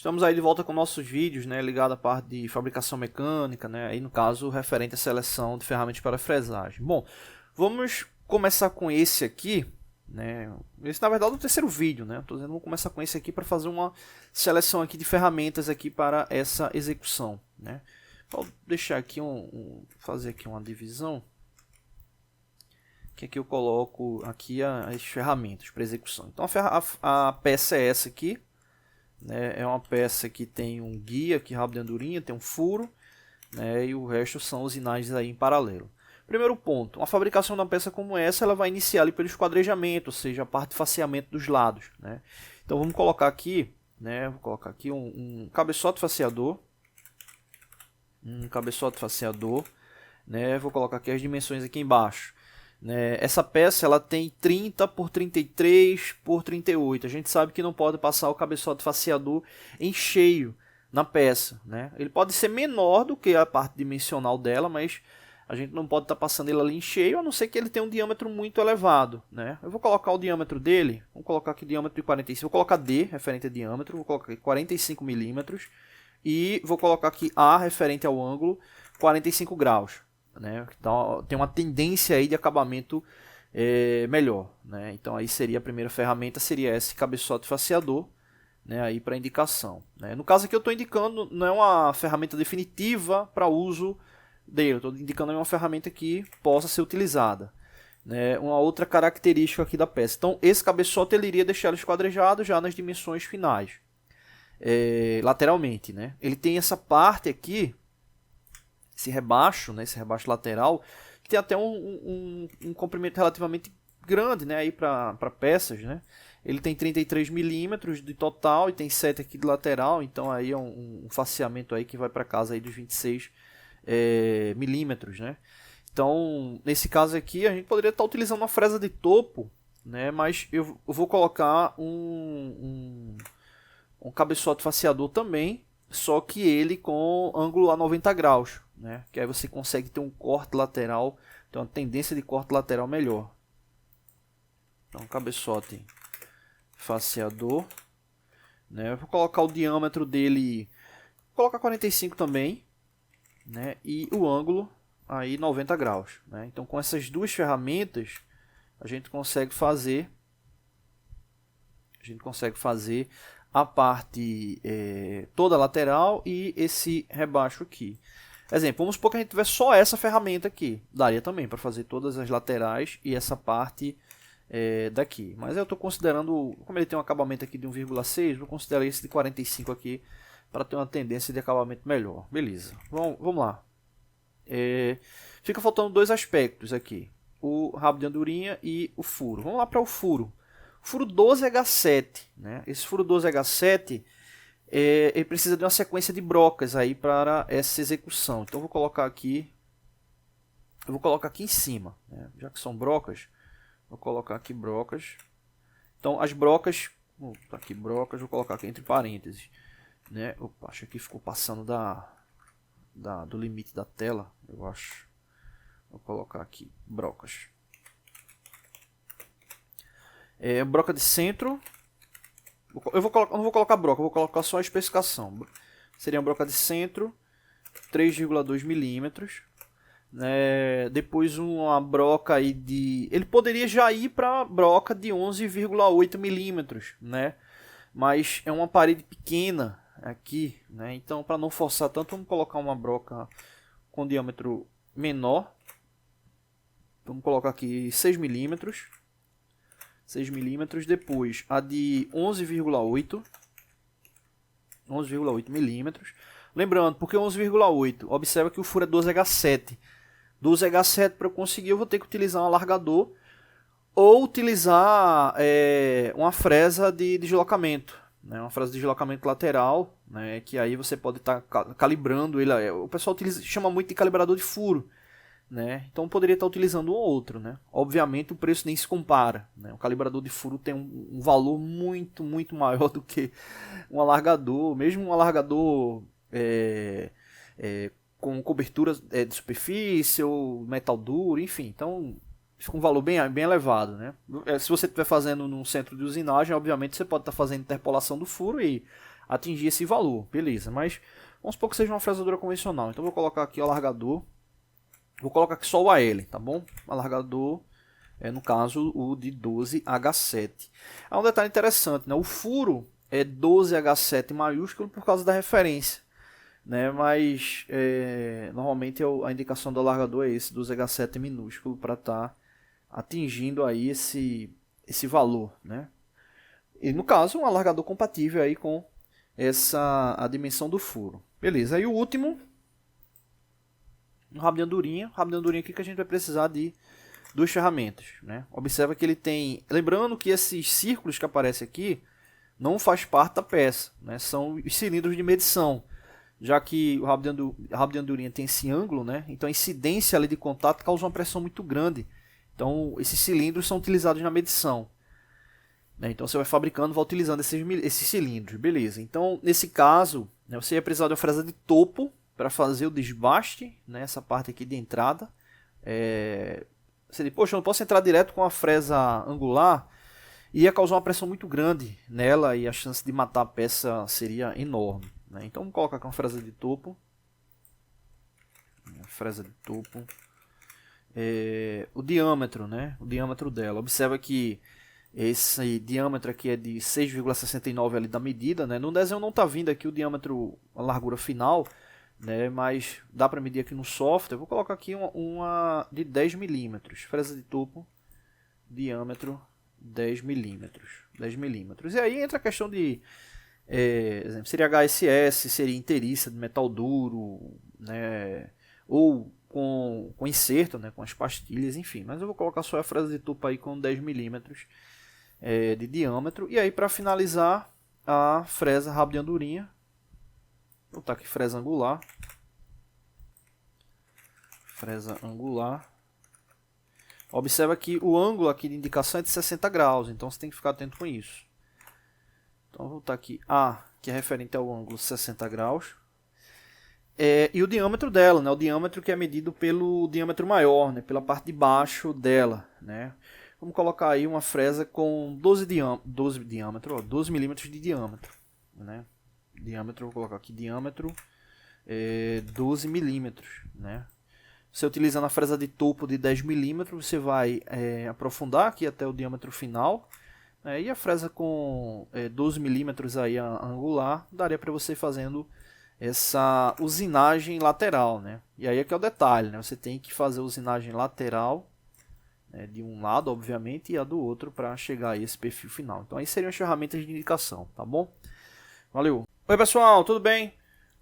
Estamos aí de volta com nossos vídeos, né, ligado à parte de fabricação mecânica, né, aí no caso referente à seleção de ferramentas para fresagem. Bom, vamos começar com esse aqui, né, esse na verdade é o terceiro vídeo, né, tô dizendo, vamos começar com esse aqui para fazer uma seleção aqui de ferramentas aqui para essa execução, né. Vou deixar aqui fazer aqui uma divisão, que aqui eu coloco aqui as ferramentas para execução. Então a peça é essa aqui. É uma peça que tem um guia, aqui rabo de andorinha, tem um furo, né, e o resto são usinagens aí em paralelo. Primeiro ponto, uma fabricação de uma peça como essa, ela vai iniciar ali pelo esquadrejamento, ou seja, a parte de faceamento dos lados, né. Então vamos colocar aqui, né, vou colocar aqui um cabeçote faceador, né, vou colocar aqui as dimensões aqui embaixo. Essa peça ela tem 30 por 33 por 38. A gente sabe que não pode passar o cabeçote faceador em cheio na peça, né? Ele pode ser menor do que a parte dimensional dela, mas a gente não pode estar passando ele ali em cheio, a não ser que ele tenha um diâmetro muito elevado, né? Eu vou colocar o diâmetro dele, vamos colocar aqui diâmetro de 45, vou colocar D, referente a diâmetro, vou colocar aqui 45 milímetros e vou colocar aqui A, referente ao ângulo, 45 graus. Né? Então, tem uma tendência aí de acabamento melhor, né? Então aí seria a primeira ferramenta, seria esse cabeçote faceador, né? Aí para indicação, né? No caso aqui eu estou indicando, não é uma ferramenta definitiva para uso dele, eu estou indicando uma ferramenta que possa ser utilizada, né? Uma outra característica aqui da peça, então esse cabeçote ele iria deixar esquadrejado já nas dimensões finais, lateralmente, né? Ele tem essa parte aqui, esse rebaixo, né, esse rebaixo lateral, que tem até um comprimento relativamente grande, né, aí para peças, né. Ele tem 33 milímetros de total e tem 7 aqui de lateral, então aí é um faceamento aí que vai para casa aí dos 26 milímetros, né. Então, nesse caso aqui, a gente poderia estar utilizando uma fresa de topo, né, mas eu vou colocar um cabeçote faceador também, só que ele com ângulo a 90 graus, né? Que aí você consegue ter um corte lateral, tem uma tendência de corte lateral melhor. Então, cabeçote faceador, né? Eu vou colocar o diâmetro dele, vou colocar 45 também, né? E o ângulo aí 90 graus, né? Então, com essas duas ferramentas, a gente consegue fazer a parte toda lateral e esse rebaixo aqui. Exemplo, vamos supor que a gente tiver só essa ferramenta aqui. Daria também para fazer todas as laterais e essa parte daqui. Mas eu estou considerando, como ele tem um acabamento aqui de 1,6, vou considerar esse de 45 aqui para ter uma tendência de acabamento melhor. Beleza, vamos lá. Fica faltando dois aspectos aqui. O rabo de andorinha e o furo. Vamos lá para o furo. Furo 12H7, né? Esse furo 12H7 ele precisa de uma sequência de brocas aí para essa execução. Então eu vou colocar aqui em cima, né? Já que são brocas, vou colocar aqui brocas. Então as brocas, tá aqui brocas, vou colocar aqui entre parênteses, né? Opa, acho que ficou passando do limite da tela, eu acho. Vou colocar aqui brocas. Broca de centro. Eu não vou colocar broca, vou colocar só a especificação. Seria uma broca de centro, 3,2 milímetros. Depois uma broca aí de... Ele poderia já ir para broca de 11,8 milímetros, né? Mas é uma parede pequena aqui, né? Então, para não forçar tanto, vamos colocar uma broca com diâmetro menor. Vamos colocar aqui 6 milímetros. 6 milímetros, depois a de 11,8 milímetros. Lembrando, porque 11,8? Observa que o furo é 12H7. 12H7 para eu conseguir eu vou ter que utilizar um alargador ou utilizar uma fresa de deslocamento, né? Uma fresa de deslocamento lateral, né? Que aí você pode estar calibrando ele. O pessoal chama muito de calibrador de furo, né? Então poderia estar utilizando um ou outro, né? Obviamente o preço nem se compara, né? O calibrador de furo tem um valor muito maior do que um alargador, mesmo um alargador com cobertura de superfície ou metal duro, enfim, então fica um valor bem elevado, né? Se você estiver fazendo num centro de usinagem, obviamente você pode estar fazendo interpolação do furo e atingir esse valor, beleza, mas vamos supor que seja uma fresadora convencional, então vou colocar aqui o alargador, vou colocar aqui só o AL, tá bom? Alargador, no caso o de 12H7. Há um detalhe interessante, né? O furo é 12H7 maiúsculo por causa da referência, né? Mas normalmente a indicação do alargador é esse, 12H7 minúsculo, para estar atingindo aí esse valor, né? E no caso, um alargador compatível aí com a dimensão do furo. Beleza, e o último, um rabo de andorinha. Rabo de andorinha aqui que a gente vai precisar de duas ferramentas, né? Observa que ele tem... Lembrando que esses círculos que aparecem aqui não faz parte da peça, né? São os cilindros de medição. Já que o rabo de andorinha tem esse ângulo, né? Então a incidência ali de contato causa uma pressão muito grande. Então esses cilindros são utilizados na medição. Então você vai fabricando, vai utilizando esses cilindros, beleza. Então nesse caso, né, você ia precisar de uma fresa de topo para fazer o desbaste, né, essa parte aqui de entrada. Você diz, poxa, eu não posso entrar direto com a fresa angular, ia causar uma pressão muito grande nela e a chance de matar a peça seria enorme, né? Então vamos colocar aqui uma fresa de topo. Fresa de topo. O diâmetro, né? O diâmetro dela. Observa que esse diâmetro aqui é de 6,69 ali da medida, né? No desenho não está vindo aqui o diâmetro, a largura final, né? Mas dá para medir aqui no software. Eu vou colocar aqui uma de 10 milímetros. Fresa de topo, diâmetro 10 milímetros. 10 milímetros. E aí entra a questão de... exemplo, seria HSS, seria inteiriça de metal duro, né? Ou com inserto, né? Com as pastilhas, enfim. Mas eu vou colocar só a fresa de topo aí com 10 milímetros de diâmetro. E aí, para finalizar, a fresa rabo de andorinha. Vou botar aqui fresa angular. Fresa angular. Observa que o ângulo aqui de indicação é de 60 graus, então você tem que ficar atento com isso. Então vou botar aqui A, que é referente ao ângulo 60 graus. E o diâmetro dela, né? O diâmetro que é medido pelo diâmetro maior, né? Pela parte de baixo dela, né? Vamos colocar aí uma fresa com 12 milímetros de diâmetro, né? Diâmetro, vou colocar aqui diâmetro 12 milímetros, né? Você utilizando a fresa de topo de 10 milímetros, você vai aprofundar aqui até o diâmetro final, né? E a fresa com 12 milímetros aí angular, daria para você ir fazendo essa usinagem lateral, né? E aí é que é o detalhe, né? Você tem que fazer a usinagem lateral, né, de um lado, obviamente, e a do outro para chegar a esse perfil final. Então aí seriam as ferramentas de indicação, tá bom? Valeu! Oi pessoal, tudo bem?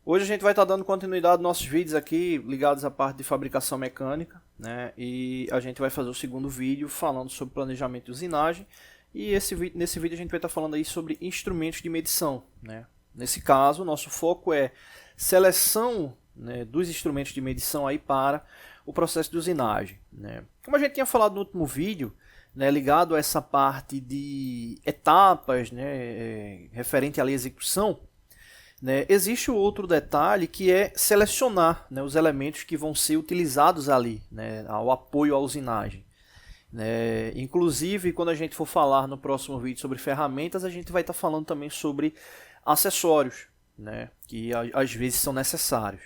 Hoje a gente vai estar dando continuidade aos nossos vídeos aqui ligados à parte de fabricação mecânica, né? E a gente vai fazer o segundo vídeo falando sobre planejamento de usinagem. E nesse vídeo a gente vai estar falando aí sobre instrumentos de medição, né? Nesse caso, o nosso foco é seleção, né, dos instrumentos de medição aí para o processo de usinagem, né? Como a gente tinha falado no último vídeo, né, ligado a essa parte de etapas, né, referente à execução, né, existe outro detalhe que é selecionar, né, os elementos que vão ser utilizados ali, né, ao apoio à usinagem. Inclusive, quando a gente for falar no próximo vídeo sobre ferramentas, a gente vai estar falando também sobre acessórios, né, que às vezes são necessários.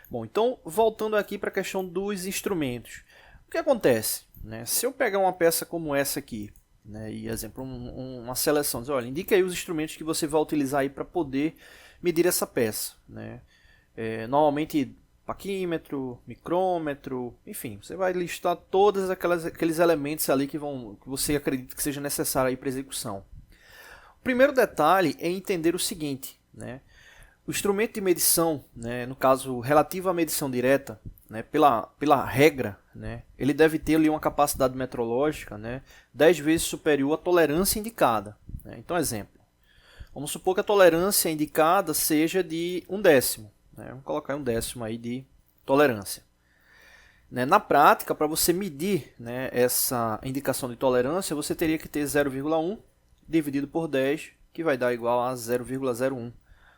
Bom, então, voltando aqui para a questão dos instrumentos. O que acontece, né? Se eu pegar uma peça como essa aqui, né, e, exemplo, uma seleção, diz, olha, indica aí os instrumentos que você vai utilizar aí para poder medir essa peça, né? Normalmente, paquímetro, micrômetro, enfim, você vai listar todos aqueles elementos ali que você acredita que seja necessário aí para execução. O primeiro detalhe é entender o seguinte, né? O instrumento de medição, né, no caso relativo à medição direta, né, pela regra, né, ele deve ter ali uma capacidade metrológica, né, 10 vezes superior à tolerância indicada, né? Então, exemplo, vamos supor que a tolerância indicada seja de 1/10, né? Vamos colocar 1/10 aí de tolerância. Na prática, para você medir, né, essa indicação de tolerância, você teria que ter 0,1 dividido por 10, que vai dar igual a 0,01.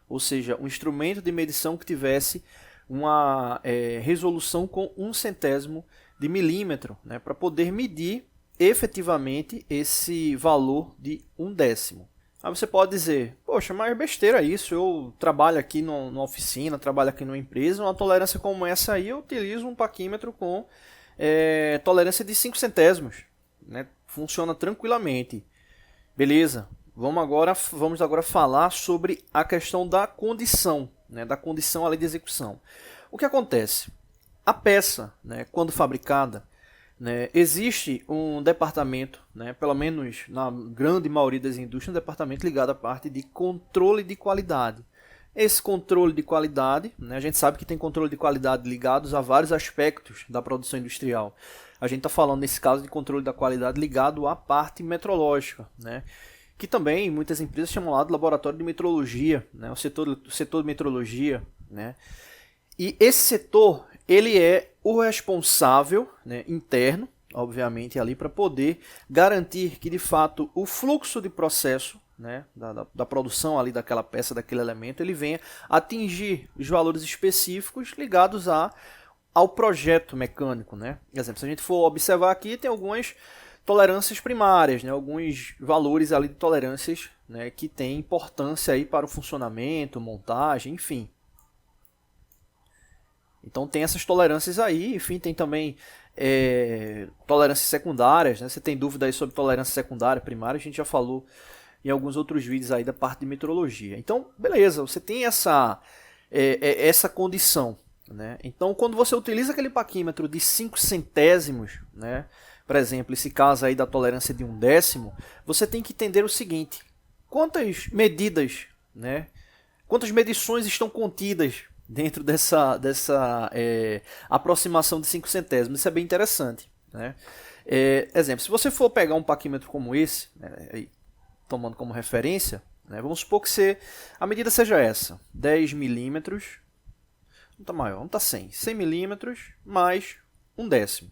Ou seja, um instrumento de medição que tivesse uma resolução com 1/100º de milímetro, né, para poder medir efetivamente esse valor de 1/10. Aí você pode dizer, poxa, mas é besteira isso, eu trabalho aqui numa oficina, trabalho aqui numa empresa, uma tolerância como essa aí, eu utilizo um paquímetro com tolerância de 5 centésimos, né? Funciona tranquilamente. Beleza, vamos agora falar sobre a questão da condição, né? Da condição ali de execução. O que acontece? A peça, né, quando fabricada, né, existe um departamento, né, pelo menos na grande maioria das indústrias, um departamento ligado à parte de controle de qualidade. Esse controle de qualidade, né, a gente sabe que tem controle de qualidade ligados a vários aspectos da produção industrial. A gente está falando, nesse caso, de controle da qualidade ligado à parte metrológica, né, que também muitas empresas chamam lá de laboratório de metrologia, né, o setor de metrologia. Né, e esse setor, ele é o responsável, né, interno, obviamente, ali para poder garantir que, de fato, o fluxo de processo, né, da produção ali daquela peça, daquele elemento, ele venha atingir os valores específicos ligados ao projeto mecânico. Né? Por exemplo, se a gente for observar aqui, tem algumas tolerâncias primárias, né, alguns valores ali de tolerâncias, né, que têm importância aí para o funcionamento, montagem, enfim. Então tem essas tolerâncias aí, enfim, tem também tolerâncias secundárias, né? Você tem dúvida aí sobre tolerância secundária, primária, a gente já falou em alguns outros vídeos aí da parte de metrologia. Então, beleza, você tem essa condição, né? Então, quando você utiliza aquele paquímetro de 5 centésimos, né? Por exemplo, esse caso aí da tolerância de 1/10, você tem que entender o seguinte: quantas medidas, né? Quantas medições estão contidas dentro dessa aproximação de 5 centésimos. Isso é bem interessante. Né? Exemplo, se você for pegar um paquímetro como esse, né, tomando como referência, né, vamos supor que a medida seja essa, 10 milímetros, não está maior, não está 100 milímetros mais 1/10.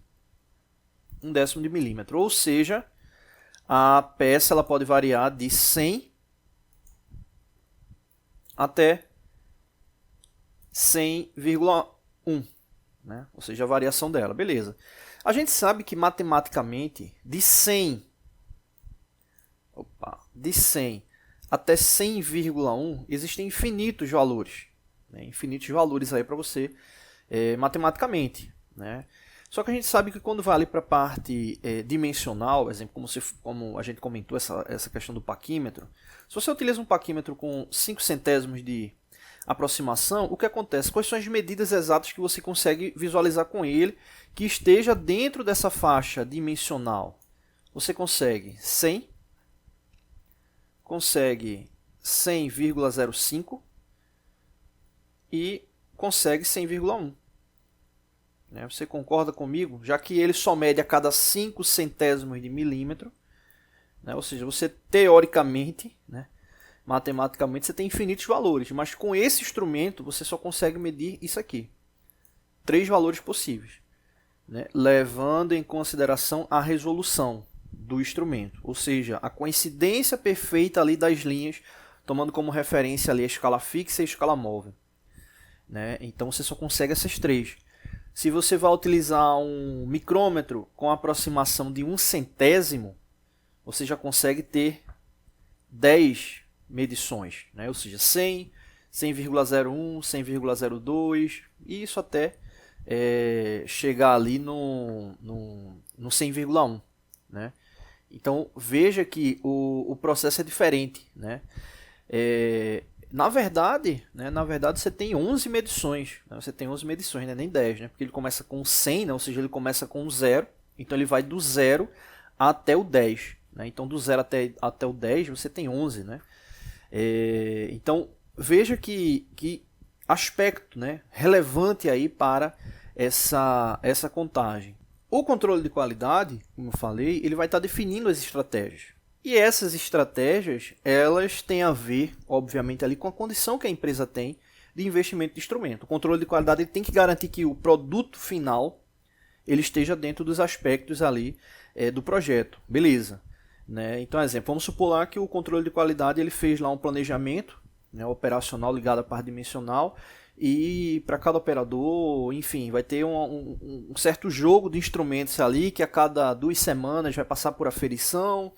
1/10 de milímetro, ou seja, a peça ela pode variar de 100 até 100,1, né? Ou seja, a variação dela, beleza. A gente sabe que matematicamente de 100 até 100,1 existem infinitos valores, né? Infinitos valores aí para você matematicamente, né? Só que a gente sabe que quando vai ali para a parte dimensional, exemplo, como a gente comentou essa questão do paquímetro, se você utiliza um paquímetro com 5 centésimos de aproximação, o que acontece? Quais são as medidas exatas que você consegue visualizar com ele que esteja dentro dessa faixa dimensional? Você consegue 100, consegue 100,05 e consegue 100,1. Né? Você concorda comigo? Já que ele só mede a cada 5 centésimos de milímetro, né? Ou seja, você teoricamente, né, matematicamente, você tem infinitos valores, mas com esse instrumento você só consegue medir isso aqui. 3 valores possíveis, né? Levando em consideração a resolução do instrumento, ou seja, a coincidência perfeita ali das linhas, tomando como referência ali a escala fixa e a escala móvel. Né? Então você só consegue essas 3. Se você vai utilizar um micrômetro com aproximação de 1 centésimo, você já consegue ter 10 medições, né? Ou seja, 100, 100,01, 100,02 e isso até chegar ali no 100,1. Né? Então veja que o processo é diferente. Né? Na verdade, você tem 11 medições. Né? Você tem 11 medições, né? Nem 10, né? Porque ele começa com 100, né? Ou seja, ele começa com 0, então ele vai do 0 até o 10. Né? Então do 0 até o 10 você tem 11. Né? Então veja que aspecto, né, relevante aí para essa contagem. O controle de qualidade, como eu falei, ele vai estar definindo as estratégias. E essas estratégias, elas têm a ver, obviamente, ali com a condição que a empresa tem de investimento de instrumento. O controle de qualidade ele tem que garantir que o produto final ele esteja dentro dos aspectos ali do projeto. Beleza. Né? Então, exemplo, vamos supor lá que o controle de qualidade ele fez lá um planejamento, né, operacional ligado à parte dimensional, e para cada operador, enfim, vai ter um certo jogo de instrumentos ali que a cada 2 semanas vai passar por aferição,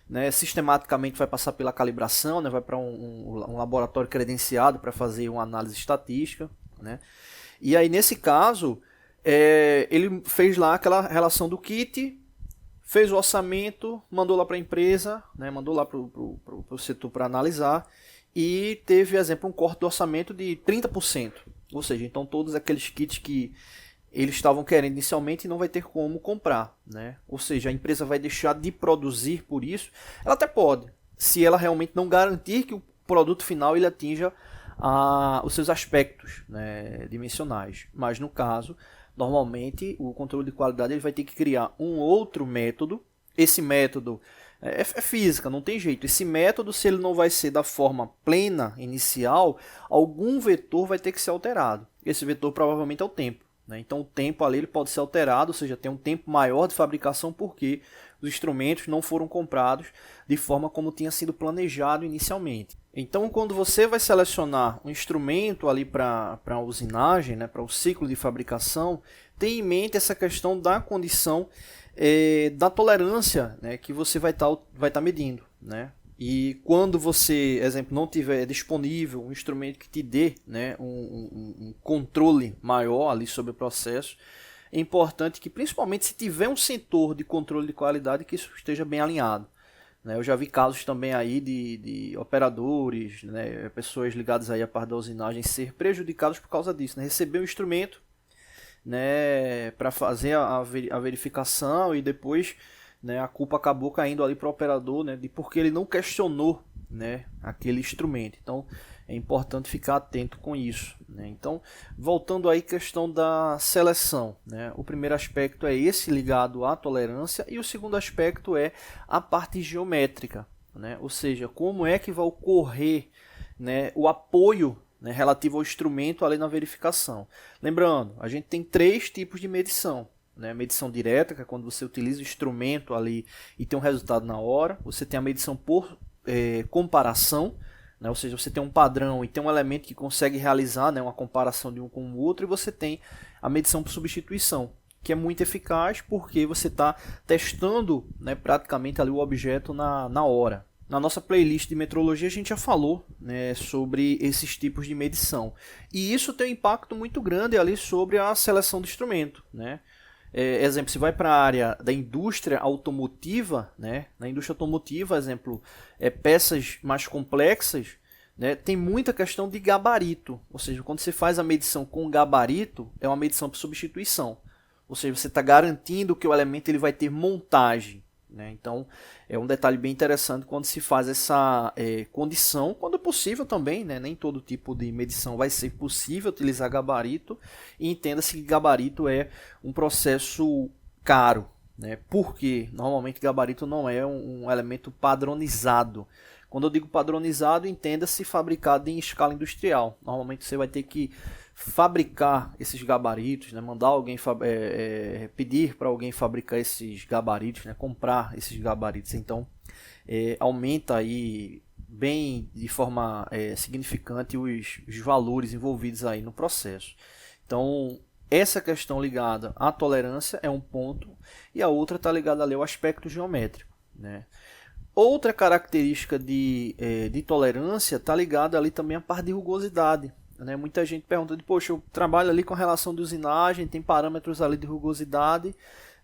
né, sistematicamente vai passar pela calibração, né, vai para um laboratório credenciado para fazer uma análise estatística, né? E aí nesse caso ele fez lá aquela relação do kit, fez o orçamento, mandou lá para a empresa, né, mandou lá para o setor para analisar e teve, exemplo, um corte do orçamento de 30%. Ou seja, então todos aqueles kits que eles estavam querendo inicialmente não vai ter como comprar, né? Ou seja, a empresa vai deixar de produzir por isso. Ela até pode, se ela realmente não garantir que o produto final ele atinja os seus aspectos, né, dimensionais. Mas no caso, normalmente o controle de qualidade ele vai ter que criar um outro método. Esse método é física, não tem jeito. Esse método, se ele não vai ser da forma plena inicial, algum vetor vai ter que ser alterado. Esse vetor provavelmente é o tempo. Então o tempo ali ele pode ser alterado, ou seja, tem um tempo maior de fabricação porque os instrumentos não foram comprados de forma como tinha sido planejado inicialmente. Então quando você vai selecionar um instrumento ali para a usinagem, né, para o ciclo de fabricação, tenha em mente essa questão da condição da tolerância, né, que você vai tá medindo, né? E quando você, exemplo, não tiver disponível um instrumento que te dê, né, um controle maior ali sobre o processo, é importante que, principalmente se tiver um setor de controle de qualidade, que isso esteja bem alinhado, né? Eu já vi casos também aí de operadores, né, pessoas ligadas aí à parte da usinagem ser prejudicados por causa disso, né? Receber um instrumento, né, para fazer a verificação e depois, né, a culpa acabou caindo ali para o operador, né, de porque ele não questionou, né, aquele instrumento. Então é importante ficar atento com isso, né? Então, voltando aí à questão da seleção, né, o primeiro aspecto é esse ligado à tolerância e o segundo aspecto é a parte geométrica, né? Ou seja, como é que vai ocorrer, né, o apoio, né, relativo ao instrumento ali na verificação. Lembrando, a gente tem 3 tipos de medição. Né, medição direta, que é quando você utiliza o instrumento ali e tem um resultado na hora. Você tem a medição por comparação, né, ou seja, você tem um padrão e tem um elemento que consegue realizar, né, uma comparação de um com o outro. E você tem a medição por substituição, que é muito eficaz porque você está testando, né, praticamente ali o objeto na hora. Na nossa playlist de metrologia a gente já falou, né, sobre esses tipos de medição. E isso tem um impacto muito grande ali sobre a seleção do instrumento, né? Exemplo, se vai para a área da indústria automotiva, né? Na indústria automotiva, exemplo, peças mais complexas, né? Tem muita questão de gabarito, ou seja, quando você faz a medição com gabarito, é uma medição por substituição, ou seja, você está garantindo que o elemento ele vai ter montagem, né? Então é um detalhe bem interessante quando se faz essa condição, quando possível também, né? Nem todo tipo de medição vai ser possível utilizar gabarito, e entenda-se que gabarito é um processo caro, né? Porque normalmente gabarito não é um elemento padronizado. Quando eu digo padronizado, entenda-se fabricado em escala industrial. Normalmente você vai ter que fabricar esses gabaritos, né? Mandar alguém pedir para alguém fabricar esses gabaritos, né? Comprar esses gabaritos. Então aumenta aí bem de forma significante os valores envolvidos aí no processo. Então essa questão ligada à tolerância é um ponto, e a outra está ligada ali ao aspecto geométrico, né? Outra característica de tolerância está ligada ali também à parte de rugosidade, né? Muita gente pergunta, poxa, eu trabalho ali com a relação de usinagem, tem parâmetros ali de rugosidade,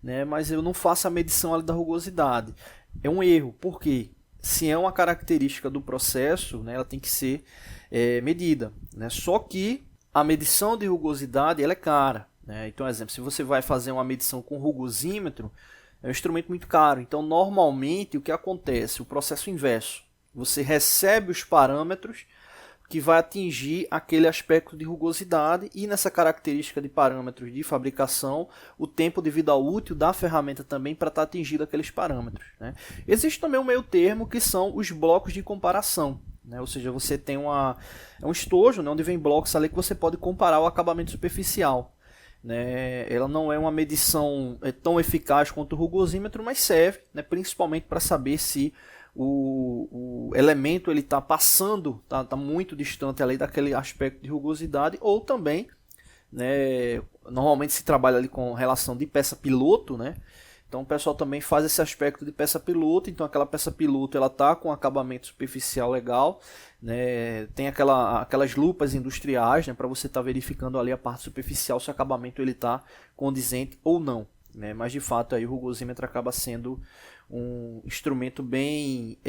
né? Mas eu não faço a medição ali da rugosidade. É um erro, porque se é uma característica do processo, né, ela tem que ser medida, né? Só que a medição de rugosidade ela é cara, né? Então, exemplo, se você vai fazer uma medição com rugosímetro, é um instrumento muito caro. Então, normalmente, o que acontece? O processo inverso. Você recebe os parâmetros que vai atingir aquele aspecto de rugosidade, e nessa característica de parâmetros de fabricação, o tempo de vida útil da ferramenta também para estar atingindo aqueles parâmetros, né? Existe também um meio termo que são os blocos de comparação, né? Ou seja, você tem um estojo, né, onde vem blocos ali que você pode comparar o acabamento superficial, né? Ela não é uma medição tão eficaz quanto o rugosímetro, mas serve, né, principalmente para saber se o elemento ele está passando, tá muito distante ali daquele aspecto de rugosidade, ou também, né, normalmente se trabalha ali com relação de peça piloto, né? Então o pessoal também faz esse aspecto de peça piloto, então aquela peça piloto ela tá com acabamento superficial legal, né? Tem aquelas lupas industriais, né, para você estar verificando ali a parte superficial se o acabamento ele tá condizente ou não, né? Mas de fato aí o rugosímetro acaba sendo um instrumento bem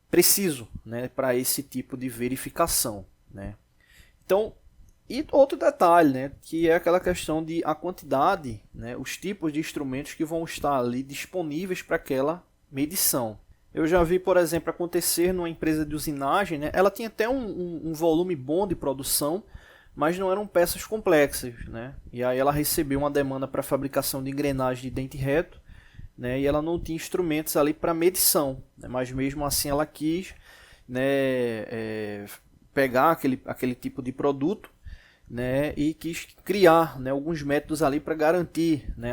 preciso, né, para esse tipo de verificação, né? Então, e outro detalhe, né, que é aquela questão de a quantidade, né, os tipos de instrumentos que vão estar ali disponíveis para aquela medição. Eu já vi, por exemplo, acontecer numa empresa de usinagem, né, ela tinha até um volume bom de produção, mas não eram peças complexas, né? E aí ela recebeu uma demanda para fabricação de engrenagem de dente reto, né, e ela não tinha instrumentos ali para medição, né, mas mesmo assim ela quis, né, pegar aquele tipo de produto, né, e quis criar, né, alguns métodos ali para garantir, né,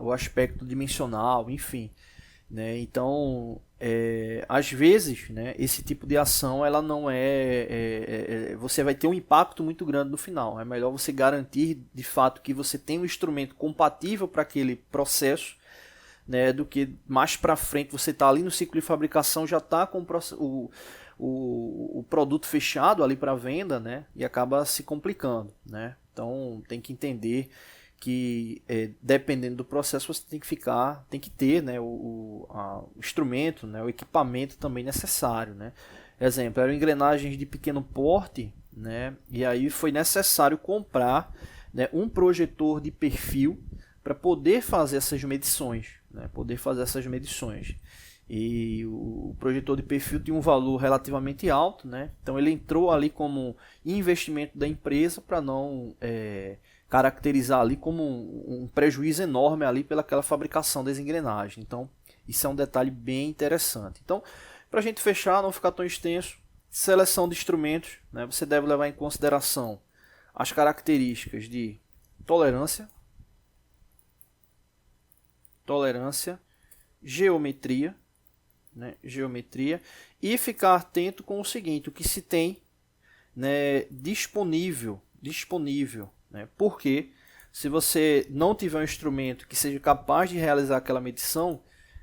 o aspecto dimensional, enfim, né? Então às vezes, né, esse tipo de ação ela não você vai ter um impacto muito grande no final. É melhor você garantir de fato que você tem um instrumento compatível para aquele processo, né, do que mais para frente você está ali no ciclo de fabricação, já está com o produto fechado ali para venda, né, e acaba se complicando, né? Então tem que entender que dependendo do processo você tem que ter, né, o instrumento, né, o equipamento também necessário, né? Exemplo, eram engrenagens de pequeno porte, né, e aí foi necessário comprar, né, um projetor de perfil para poder fazer essas medições, né? E o projetor de perfil tinha um valor relativamente alto, né? Então ele entrou ali como investimento da empresa para não caracterizar ali como um prejuízo enorme ali pelaquela fabricação das engrenagens. Então isso é um detalhe bem interessante. Então, para a gente fechar, não ficar tão extenso, seleção de instrumentos, né? Você deve levar em consideração as características de tolerância, geometria, né, e ficar atento com o seguinte, o que se tem, né, disponível, né, porque se você não tiver um instrumento que seja capaz de realizar aquela medição,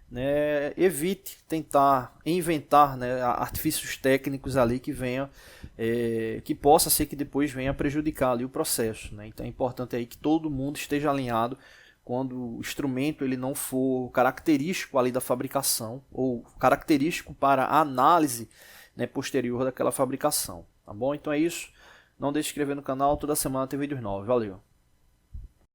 né, evite tentar inventar, né, artifícios técnicos ali que venha, que possa ser que depois venha prejudicar ali o processo, né? Então é importante aí que todo mundo esteja alinhado quando o instrumento ele não for característico ali da fabricação ou característico para a análise, né, posterior daquela fabricação, tá bom? Então é isso, não deixe de se inscrever no canal, toda semana tem vídeos novos, valeu!